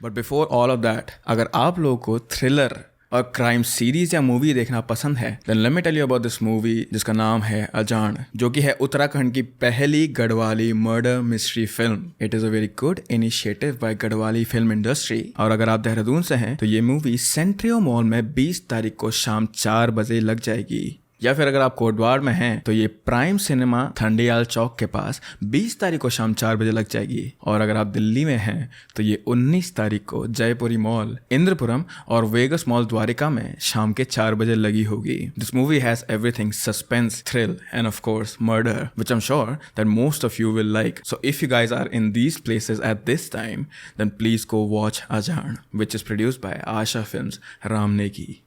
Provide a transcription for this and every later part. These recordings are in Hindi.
But before all of that, अगर आप लोगों को थ्रिलर और क्राइम सीरीज या मूवी देखना पसंद है then let me tell you about this movie जिसका नाम है अजान, जो कि है उत्तराखंड की पहली Garhwali murder mystery film. It is a very good initiative by Garhwali film industry. और अगर आप देहरादून से हैं तो ये मूवी सेंट्रियो मॉल में 20 तारीख को शाम 4 बजे लग जाएगी, या फिर अगर आप कोटवाड़ में हैं तो ये प्राइम सिनेमा ठंडियाल चौक के पास 20 तारीख को शाम 4 बजे लग जाएगी। और अगर आप दिल्ली में हैं तो ये 19 तारीख को जयपुरी मॉल, इंद्रपुरम और वेगस मॉल द्वारिका में शाम के 4 बजे लगी होगी। This movie has everything suspense, thrill and of course murder, which I am sure that most of you will like. So if you guys are in these places at this time then please go watch Azaan, which is produced by Asha films Ramnegi.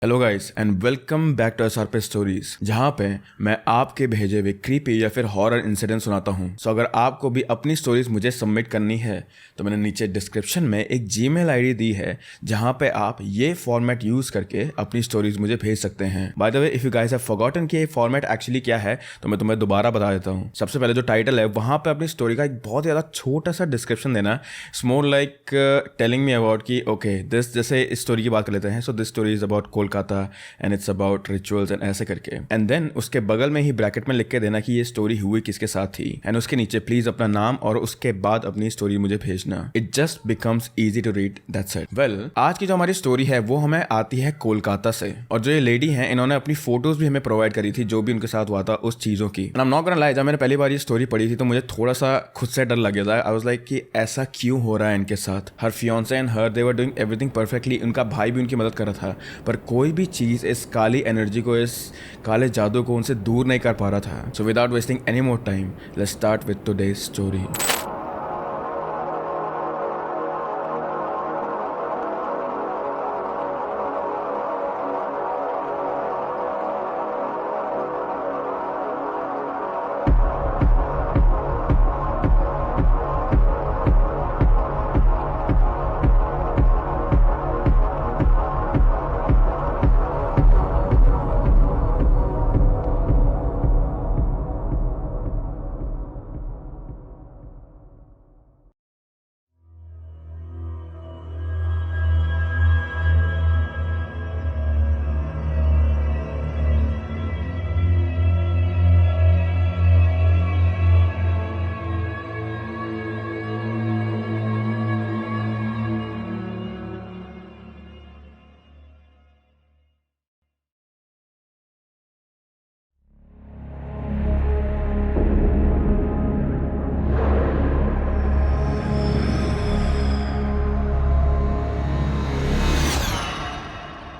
Hello guys and welcome back to SRP stories, जहाँ पे मैं आपके भेजे हुए क्रीपी या फिर हॉरर इंसिडेंट सुनाता हूँ। सो अगर आपको भी अपनी स्टोरीज मुझे सबमिट करनी है तो मैंने नीचे डिस्क्रिप्शन में एक जीमेल आईडी दी है जहाँ पे आप ये फॉर्मेट यूज करके अपनी स्टोरीज मुझे भेज सकते हैं। By the way, if you guys have forgotten कि ये फॉर्मेट एक्चुअली क्या है तो मैं तुम्हें दोबारा बता देता हूँ। सबसे पहले जो टाइटल है वहाँ पे अपनी स्टोरी का एक बहुत ज़्यादा छोटा सा डिस्क्रिप्शन देना। It's more like telling me about कि ओके दिस, जैसे इस स्टोरी की बात कर लेते हैं। So this story is about Kolkata and it's about rituals and ऐसे करके, एंड देन उसके बगल में ही ब्रैकेट में लिख के देना कि ये स्टोरी हुई किसके साथ थी, एंड उसके नीचे प्लीज अपना नाम और उसके बाद अपनी स्टोरी मुझे भेजना। It just becomes easy to read, that's it. Well, आज की जो हमारी स्टोरी है वो हमें आती है कोलकाता से, और जो ये लेडी है इन्होंने अपनी फोटोज भी हमें प्रोवाइड करी थी जो भी उनके साथ हुआ था उस चीजों की। And I am not gonna lie, जब मैंने पहली बार ये स्टोरी पढ़ी थी तो मुझे थोड़ा सा खुद से डर लग गया था। आई वाज लाइक कि ऐसा क्यों हो रहा है इनके साथ। Her fiance and her they were doing everything perfectly. उनका भाई भी उनकी मदद कर रहा था, पर कोई भी चीज इस काली एनर्जी को, इस काले जादू को उनसे दूर नहीं कर पा रहा था। So without wasting any more time let's start with today's story.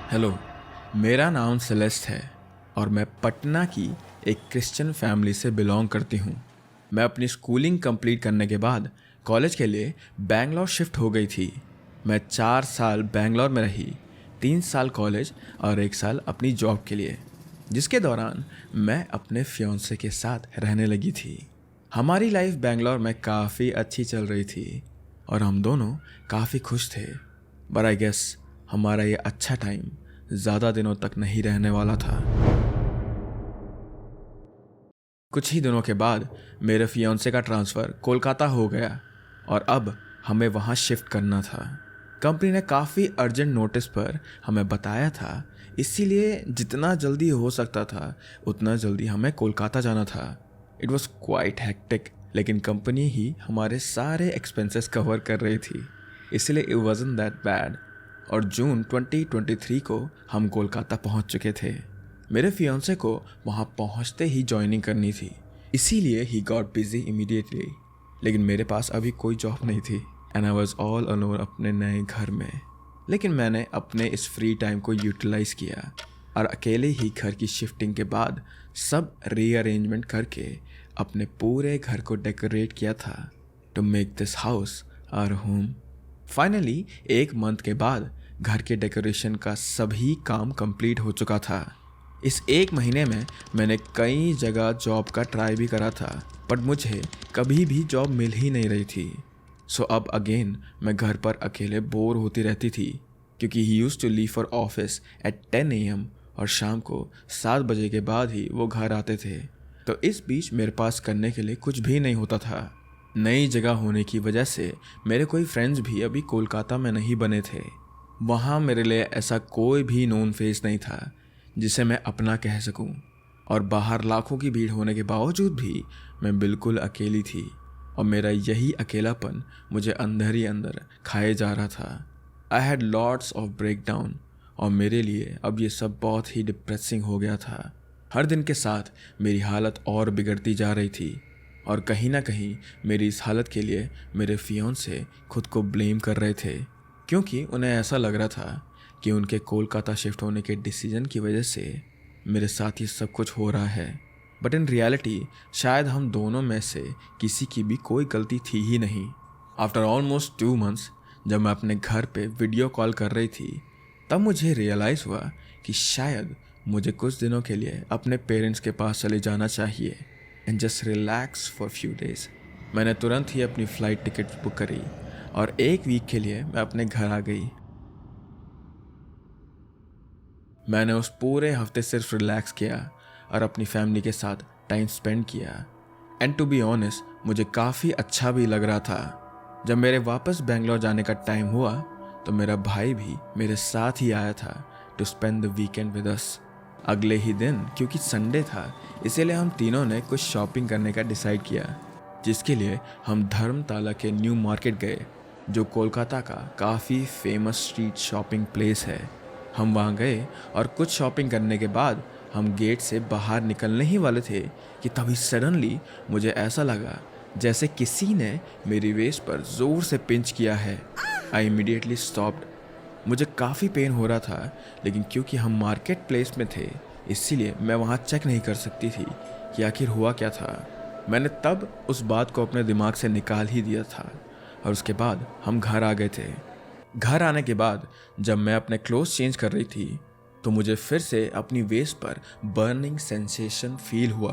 Hello, मेरा नाम सेलेस्ट है और मैं पटना की एक क्रिश्चियन फैमिली से बिलोंग करती हूँ। मैं अपनी स्कूलिंग कंप्लीट करने के बाद कॉलेज के लिए बैंगलोर शिफ्ट हो गई थी। मैं 4 साल बैंगलोर में रही, 3 साल कॉलेज और 1 साल अपनी जॉब के लिए, जिसके दौरान मैं अपने फियांसे के साथ रहने लगी थी। हमारी लाइफ बैंगलोर में काफ़ी अच्छी चल रही थी और हम दोनों काफ़ी खुश थे। बट आई गेस हमारा ये अच्छा टाइम ज़्यादा दिनों तक नहीं रहने वाला था। कुछ ही दिनों के बाद मेरे फियांसे का ट्रांसफ़र कोलकाता हो गया और अब हमें वहाँ शिफ्ट करना था। कंपनी ने काफ़ी अर्जेंट नोटिस पर हमें बताया था, इसीलिए जितना जल्दी हो सकता था उतना जल्दी हमें कोलकाता जाना था। इट वॉज क्वाइट हेक्टिक, लेकिन कंपनी ही हमारे सारे एक्सपेंसेस कवर कर रही थी, इसलिए इट वाज़न्ट दैट बैड। और जून 2023 को हम कोलकाता पहुंच चुके थे। मेरे फियांसे को वहां पहुंचते ही ज्वाइनिंग करनी थी, इसीलिए ही गॉट बिजी इमीडिएटली। लेकिन मेरे पास अभी कोई जॉब नहीं थी and I was all alone अपने नए घर में। लेकिन मैंने अपने इस फ्री टाइम को यूटिलाइज किया और अकेले ही घर की शिफ्टिंग के बाद सब रीअरेंजमेंट करके अपने पूरे घर को डेकोरेट किया था to make this house our home. Finally 1 month के बाद घर के डेकोरेशन का सभी काम कंप्लीट हो चुका था। इस 1 महीने में मैंने कई जगह जॉब का ट्राई भी करा था, बट मुझे कभी भी जॉब मिल ही नहीं रही थी। सो अब अगेन मैं घर पर अकेले बोर होती रहती थी, क्योंकि he used to leave for office at 10 AM और शाम को 7 बजे के बाद ही वो घर आते थे। तो इस बीच मेरे पास करने के लिए कुछ भी नहीं होता था। नई जगह होने की वजह से मेरे कोई फ्रेंड्स भी अभी कोलकाता में नहीं बने थे। वहाँ मेरे लिए ऐसा कोई भी नोन फेस नहीं था जिसे मैं अपना कह सकूं, और बाहर लाखों की भीड़ होने के बावजूद भी मैं बिल्कुल अकेली थी, और मेरा यही अकेलापन मुझे अंदर ही अंदर खाए जा रहा था। I had lots of break down, और मेरे लिए अब ये सब बहुत ही डिप्रेसिंग हो गया था। हर दिन के साथ मेरी हालत और बिगड़ती जा रही थी, और कहीं ना कहीं मेरी इस हालत के लिए मेरे फियांसे खुद को ब्लेम कर रहे थे, क्योंकि उन्हें ऐसा लग रहा था कि उनके कोलकाता शिफ्ट होने के डिसीजन की वजह से मेरे साथ ये सब कुछ हो रहा है। बट इन रियलिटी शायद हम दोनों में से किसी की भी कोई गलती थी ही नहीं। आफ्टर ऑलमोस्ट 2 months जब मैं अपने घर पे वीडियो कॉल कर रही थी, तब मुझे रियलाइज़ हुआ कि शायद मुझे कुछ दिनों के लिए अपने पेरेंट्स के पास चले जाना चाहिए and just relax for few days. मैंने तुरंत ही अपनी फ़्लाइट टिकट बुक करी और 1 वीक के लिए मैं अपने घर आ गई। मैंने उस पूरे हफ्ते सिर्फ रिलैक्स किया और अपनी फैमिली के साथ टाइम स्पेंड किया। एंड टू बी ऑनेस्ट मुझे काफ़ी अच्छा भी लग रहा था। जब मेरे वापस बेंगलोर जाने का टाइम हुआ तो मेरा भाई भी मेरे साथ ही आया था to spend the weekend with us. अगले ही दिन क्योंकि संडे था, इसीलिए हम तीनों ने कुछ शॉपिंग करने का डिसाइड किया, जिसके लिए हम धर्मताला के न्यू मार्केट गए, जो कोलकाता का काफ़ी फेमस स्ट्रीट शॉपिंग प्लेस है। हम वहाँ गए और कुछ शॉपिंग करने के बाद हम गेट से बाहर निकलने ही वाले थे कि तभी सडनली मुझे ऐसा लगा जैसे किसी ने मेरी वेस्ट पर ज़ोर से पिंच किया है। I immediately stopped. मुझे काफ़ी पेन हो रहा था, लेकिन क्योंकि हम मार्केट प्लेस में थे इसीलिए मैं वहाँ चेक नहीं कर सकती थी कि आखिर हुआ क्या था। मैंने तब उस बात को अपने दिमाग से निकाल ही दिया था और उसके बाद हम घर आ गए थे। घर आने के बाद जब मैं अपने क्लोथ्स चेंज कर रही थी तो मुझे फिर से अपनी वेस्ट पर बर्निंग सेंसेशन फील हुआ।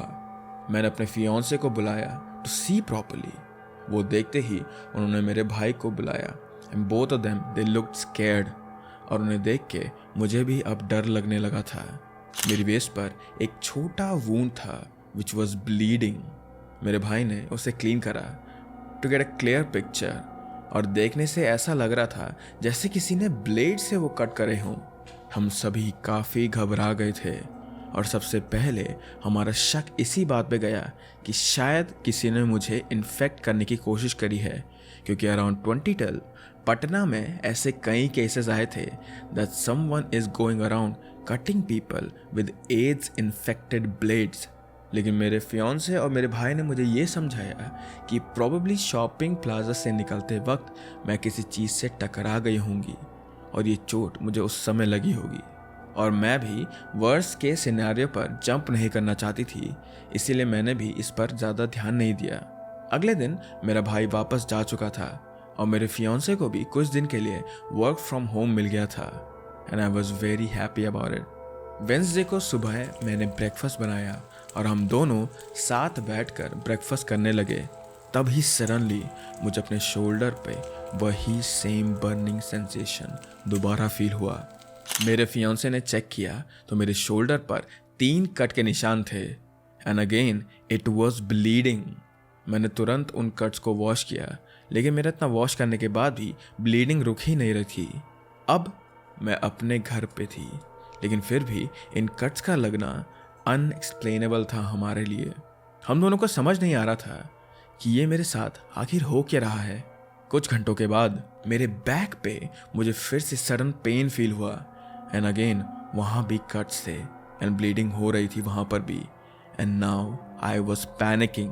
मैंने अपने फियांसे को बुलाया टू सी प्रॉपर्ली। वो देखते ही उन्होंने मेरे भाई को बुलाया and both of them they looked scared, और उन्हें देख के मुझे भी अब डर लगने लगा था। मेरी वेस्ट पर एक छोटा वूंड था विच वॉज ब्लीडिंग। मेरे भाई ने उसे क्लीन करा to get a clear picture, और देखने से ऐसा लग रहा था जैसे किसी ने ब्लेड से वो कट करे हों। हम सभी काफ़ी घबरा गए थे और सबसे पहले हमारा शक इसी बात पे गया कि शायद किसी ने मुझे इन्फेक्ट करने की कोशिश करी है, क्योंकि अराउंड 2012 पटना में ऐसे कई केसेस आए थे that someone is going around cutting people with AIDS infected blades. लेकिन मेरे फियांसे और मेरे भाई ने मुझे ये समझाया कि प्रोबेबली शॉपिंग प्लाजा से निकलते वक्त मैं किसी चीज़ से टकरा गई होंगी और ये चोट मुझे उस समय लगी होगी, और मैं भी वर्स्ट के सिनेरियो पर जंप नहीं करना चाहती थी, इसीलिए मैंने भी इस पर ज़्यादा ध्यान नहीं दिया। अगले दिन मेरा भाई वापस जा चुका था और मेरे फियांसे को भी कुछ दिन के लिए वर्क फ्रॉम होम मिल गया था and I was very happy about it. Wednesday को सुबह मैंने ब्रेकफास्ट बनाया और हम दोनों साथ बैठकर ब्रेकफास्ट करने लगे। तभी सडनली मुझे अपने शोल्डर पे वही सेम बर्निंग सेंसेशन दोबारा फील हुआ। मेरे फियांसे ने चेक किया तो मेरे शोल्डर पर 3 कट के निशान थे and again it was bleeding. मैंने तुरंत उन कट्स को वॉश किया, लेकिन मेरा इतना वॉश करने के बाद भी ब्लीडिंग रुक ही नहीं रही थी। अब मैं अपने घर पे थी, लेकिन फिर भी इन कट्स का लगना अनएक्सप्लेनेबल था हमारे लिए। हम दोनों को समझ नहीं आ रहा था कि ये मेरे साथ आखिर हो क्या रहा है। कुछ घंटों के बाद मेरे बैक पे मुझे फिर से सडन पेन फील हुआ एंड अगेन वहाँ भी कट्स थे एंड ब्लीडिंग हो रही थी वहाँ पर भी। And now I was panicking,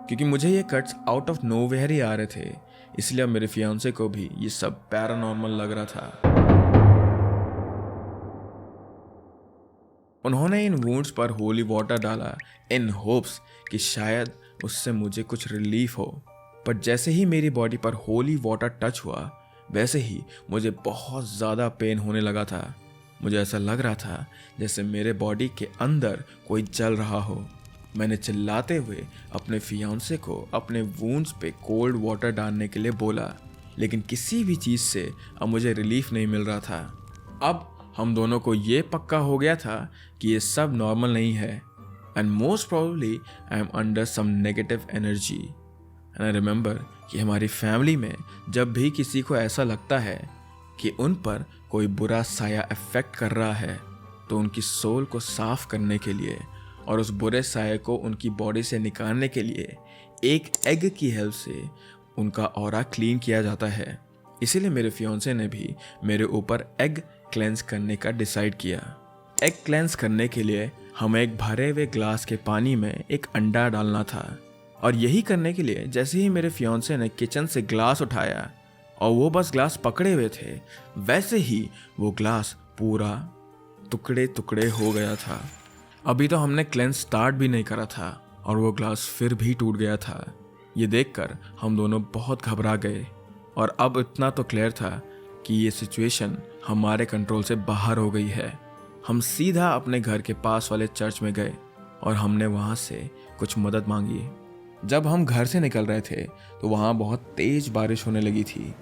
क्योंकि मुझे ये कट्स आउट ऑफ नोवेयर ही आ रहे थे, इसलिए मेरे फियांसे को भी ये सब पैरानॉर्मल लग रहा था। उन्होंने इन वुंड्स पर होली वाटर डाला इन होप्स कि शायद उससे मुझे कुछ रिलीफ हो, पर जैसे ही मेरी बॉडी पर होली वाटर टच हुआ वैसे ही मुझे बहुत ज़्यादा पेन होने लगा था। मुझे ऐसा लग रहा था जैसे मेरे बॉडी के अंदर कोई जल रहा हो। मैंने चिल्लाते हुए अपने फियांसे को अपने वुंड्स पे कोल्ड वाटर डालने के लिए बोला, लेकिन किसी भी चीज़ से अब मुझे रिलीफ नहीं मिल रहा था। अब हम दोनों को ये पक्का हो गया था कि ये सब नॉर्मल नहीं है। And most probably I am under some negative energy. And I remember कि हमारी फैमिली में जब भी किसी को ऐसा लगता है कि उन पर कोई बुरा साया इफेक्ट कर रहा है, तो उनकी सोल को साफ करने के लिए और उस बुरे साये को उनकी बॉडी से निकालने के लिए एक एग की हेल्प से उनका ऑरा क्लीन किया जाता है। इसीलिए मेरे फियोंसे ने भी मेरे ऊपर एग क्लेंस करने का डिसाइड किया। एग क्लेंस करने के लिए हमें एक भरे हुए ग्लास के पानी में एक अंडा डालना था, और यही करने के लिए जैसे ही मेरे फियोंसे ने किचन से ग्लास उठाया और वो बस ग्लास पकड़े हुए थे, वैसे ही वो ग्लास पूरा टुकड़े टुकड़े हो गया था। अभी तो हमने क्लेंस स्टार्ट भी नहीं करा था और वो ग्लास फिर भी टूट गया था। ये देखकर हम दोनों बहुत घबरा गए, और अब इतना तो क्लियर था कि ये सिचुएशन हमारे कंट्रोल से बाहर हो गई है। हम सीधा अपने घर के पास वाले चर्च में गए और हमने वहाँ से कुछ मदद मांगी। जब हम घर से निकल रहे थे तो वहाँ बहुत तेज बारिश होने लगी थी,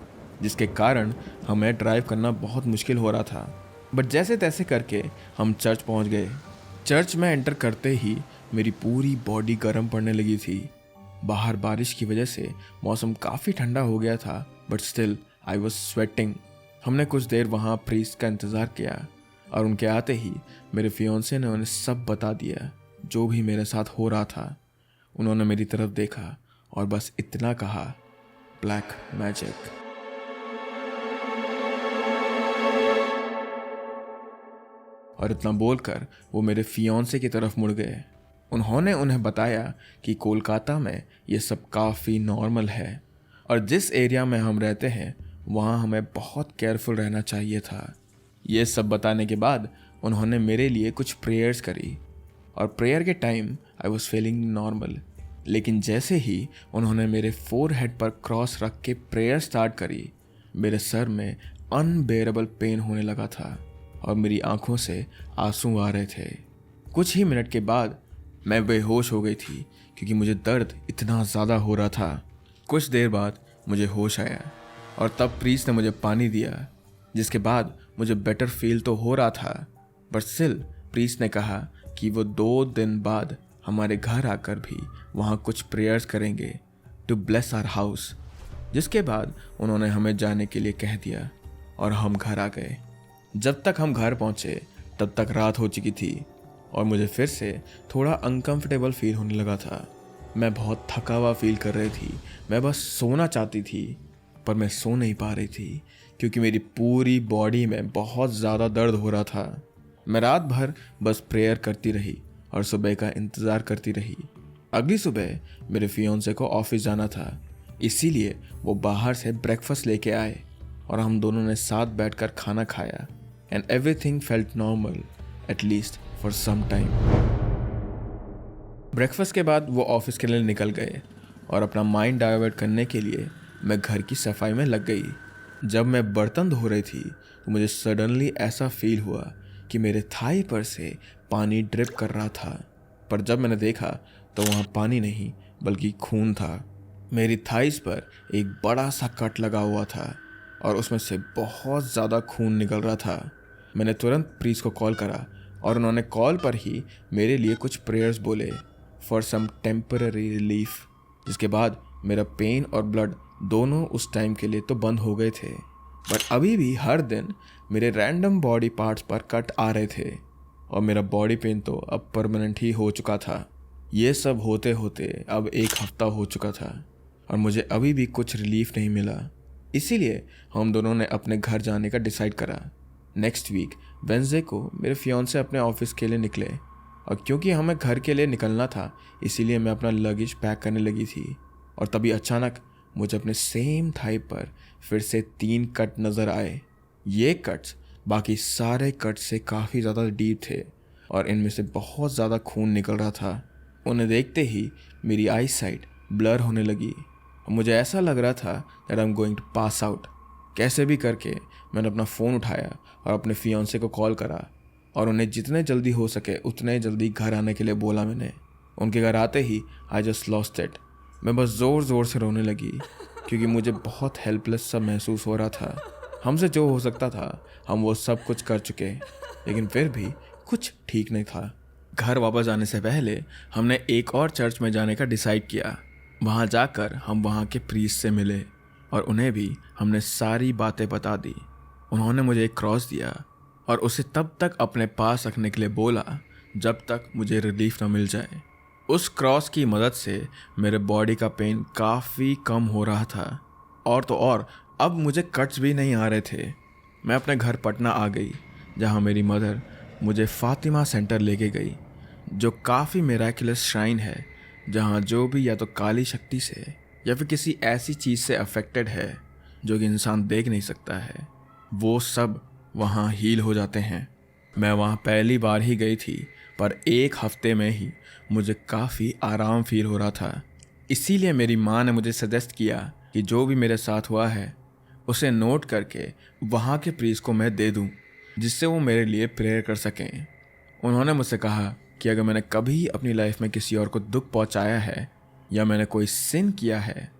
जिसके कारण हमें ड्राइव करना बहुत मुश्किल हो रहा था। बट जैसे तैसे करके हम चर्च पहुँच गए। चर्च में एंटर करते ही मेरी पूरी बॉडी गर्म पड़ने लगी थी। बाहर बारिश की वजह से मौसम काफ़ी ठंडा हो गया था, but still I was sweating. हमने कुछ देर वहाँ प्रीस्ट का इंतज़ार किया, और उनके आते ही मेरे फियोंसे ने उन्हें सब बता दिया जो भी मेरे साथ हो रहा था। उन्होंने मेरी तरफ देखा और बस इतना कहा, ब्लैक मैजिक। और इतना बोलकर वो मेरे फियोंसे की तरफ मुड़ गए। उन्होंने उन्हें बताया कि कोलकाता में ये सब काफ़ी नॉर्मल है, और जिस एरिया में हम रहते हैं वहाँ हमें बहुत केयरफुल रहना चाहिए था। ये सब बताने के बाद उन्होंने मेरे लिए कुछ प्रेयर्स करी, और प्रेयर के time I was feeling normal. लेकिन जैसे ही उन्होंने मेरे फोरहेड पर क्रॉस रख के प्रेयर स्टार्ट करी, मेरे सर में अनबेरेबल पेन होने लगा था और मेरी आंखों से आंसू आ रहे थे। कुछ ही मिनट के बाद मैं बेहोश हो गई थी, क्योंकि मुझे दर्द इतना ज़्यादा हो रहा था। कुछ देर बाद मुझे होश आया, और तब प्रीस्ट ने मुझे पानी दिया, जिसके बाद मुझे बेटर फील तो हो रहा था। बट स्टिल प्रीस्ट ने कहा कि वो 2 दिन बाद हमारे घर आकर भी वहाँ कुछ प्रेयर्स करेंगे टू ब्लेस आवर हाउस। जिसके बाद उन्होंने हमें जाने के लिए कह दिया और हम घर आ गए। जब तक हम घर पहुँचे तब तक रात हो चुकी थी और मुझे फिर से थोड़ा अनकंफर्टेबल फील होने लगा था। मैं बहुत थका हुआ फील कर रही थी। मैं बस सोना चाहती थी, पर मैं सो नहीं पा रही थी क्योंकि मेरी पूरी बॉडी में बहुत ज़्यादा दर्द हो रहा था। मैं रात भर बस प्रेयर करती रही और सुबह का इंतज़ार करती रही। अगली सुबह मेरे फियोंसे को ऑफिस जाना था, इसीलिए वो बाहर से ब्रेकफास्ट लेके आए और हम दोनों ने साथ बैठकर खाना खाया। And everything felt normal, at least for some time. Breakfast के बाद वो ऑफिस के लिए निकल गए और अपना माइंड डाइवर्ट करने के लिए मैं घर की सफाई में लग गई। जब मैं बर्तन धो रही थी तो मुझे सडनली ऐसा फील हुआ कि मेरे थाई पर से पानी ड्रिप कर रहा था, पर जब मैंने देखा तो वहाँ पानी नहीं बल्कि खून था। मेरी थाइस पर एक बड़ा सा कट लगा हुआ था और उसमें से बहुत ज़्यादा खून निकल रहा था। मैंने तुरंत प्रीस्ट को कॉल करा और उन्होंने कॉल पर ही मेरे लिए कुछ प्रेयर्स बोले फॉर सम टेम्पररी रिलीफ। जिसके बाद मेरा पेन और ब्लड दोनों उस टाइम के लिए तो बंद हो गए थे, बट अभी भी हर दिन मेरे रैंडम बॉडी पार्ट्स पर कट आ रहे थे और मेरा बॉडी पेन तो अब परमानेंट ही हो चुका था। ये सब होते होते अब 1 हफ्ता हो चुका था और मुझे अभी भी कुछ रिलीफ नहीं मिला। इसीलिए हम दोनों ने अपने घर जाने का डिसाइड करा। नेक्स्ट वीक वेंसडे को मेरे फियोंसे अपने ऑफिस के लिए निकले और क्योंकि हमें घर के लिए निकलना था इसीलिए मैं अपना लगेज पैक करने लगी थी। और तभी अचानक मुझे अपने सेम थाई पर फिर से 3 कट नज़र आए। ये कट्स बाकी सारे कट से काफ़ी ज़्यादा डीप थे और इनमें से बहुत ज़्यादा खून निकल रहा था। उन्हें देखते ही मेरी आई साइट ब्लर होने लगी और मुझे ऐसा लग रहा था that I am going to pass out. कैसे भी करके मैंने अपना फ़ोन उठाया और अपने फियोंसे को कॉल करा और उन्हें जितने जल्दी हो सके उतने जल्दी घर आने के लिए बोला मैंने। उनके घर आते ही आई जस्ट लॉस्ट इट। मैं बस ज़ोर ज़ोर से रोने लगी क्योंकि मुझे बहुत हेल्पलेस सा महसूस हो रहा था। हमसे जो हो सकता था हम वो सब कुछ कर चुके, लेकिन फिर भी कुछ ठीक नहीं था। घर वापस आने से पहले हमने एक और चर्च में जाने का डिसाइड किया। वहाँ जाकर हम वहाँ के प्रीस्ट से मिले और उन्हें भी हमने सारी बातें बता दी। उन्होंने मुझे एक क्रॉस दिया और उसे तब तक अपने पास रखने के लिए बोला जब तक मुझे रिलीफ न मिल जाए। उस क्रॉस की मदद से मेरे बॉडी का पेन काफ़ी कम हो रहा था और तो और अब मुझे कट्स भी नहीं आ रहे थे। मैं अपने घर पटना आ गई, जहाँ मेरी मदर मुझे फातिमा सेंटर लेके गई, जो काफ़ी मिराकुलस श्राइन है, जहाँ जो भी या तो काली शक्ति से या फिर किसी ऐसी चीज़ से अफेक्टेड है जो कि इंसान देख नहीं सकता है, वो सब वहाँ हील हो जाते हैं। मैं वहाँ पहली बार ही गई थी, पर एक हफ्ते में ही मुझे काफ़ी आराम फील हो रहा था। इसीलिए मेरी माँ ने मुझे सजेस्ट किया कि जो भी मेरे साथ हुआ है उसे नोट करके वहाँ के प्रीस्ट को मैं दे दूँ, जिससे वो मेरे लिए प्रेयर कर सकें। उन्होंने मुझसे कहा कि अगर मैंने कभी अपनी लाइफ में किसी और को दुख पहुँचाया है या मैंने कोई सिन किया है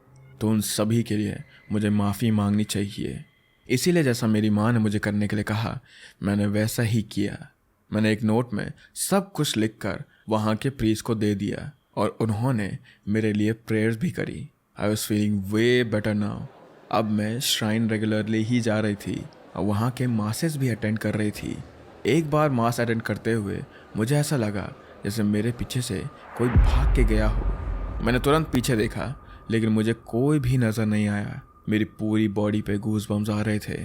तो उन सभी के लिए मुझे माफ़ी मांगनी चाहिए। इसीलिए जैसा मेरी माँ ने मुझे करने के लिए कहा, मैंने वैसा ही किया। मैंने एक नोट में सब कुछ लिखकर वहाँ के प्रीस्ट को दे दिया और उन्होंने मेरे लिए प्रेयर्स भी करी। I was feeling way better now. अब मैं श्राइन रेगुलरली ही जा रही थी और वहाँ के मासेस भी अटेंड कर रही थी। एक बार मास अटेंड करते हुए मुझे ऐसा लगा जैसे मेरे पीछे से कोई भाग के गया हो। मैंने तुरंत पीछे देखा, लेकिन मुझे कोई भी नज़र नहीं आया। मेरी पूरी बॉडी पे गूज़ बम्स आ रहे थे।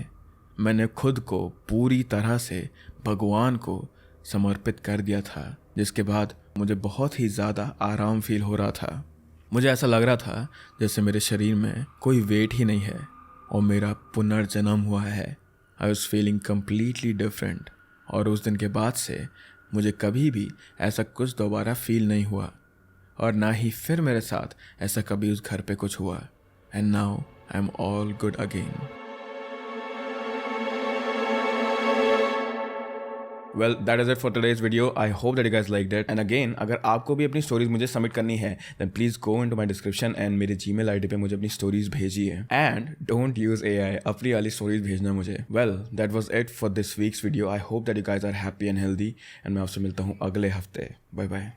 मैंने खुद को पूरी तरह से भगवान को समर्पित कर दिया था, जिसके बाद मुझे बहुत ही ज़्यादा आराम फील हो रहा था। मुझे ऐसा लग रहा था जैसे मेरे शरीर में कोई वेट ही नहीं है और मेरा पुनर्जन्म हुआ है। I was feeling completely different और उस दिन के बाद से मुझे कभी भी ऐसा कुछ दोबारा फील नहीं हुआ और ना ही फिर मेरे साथ ऐसा कभी उस घर पे कुछ हुआ। And now I am all good again. Well, that is it for today's video. I hope that you guys liked it. And again, अगर आपको भी अपनी स्टोरीज मुझे सबमिट करनी है, then please go into my description and मेरे Gmail ID पे मुझे अपनी स्टोरीज भेजिए. And don't use AI. अपनी वाली स्टोरीज भेजना मुझे. Well, that was it for this week's video. I hope that you guys are happy and healthy. And मैं आपसे मिलता हूँ अगले हफ्ते. Bye bye.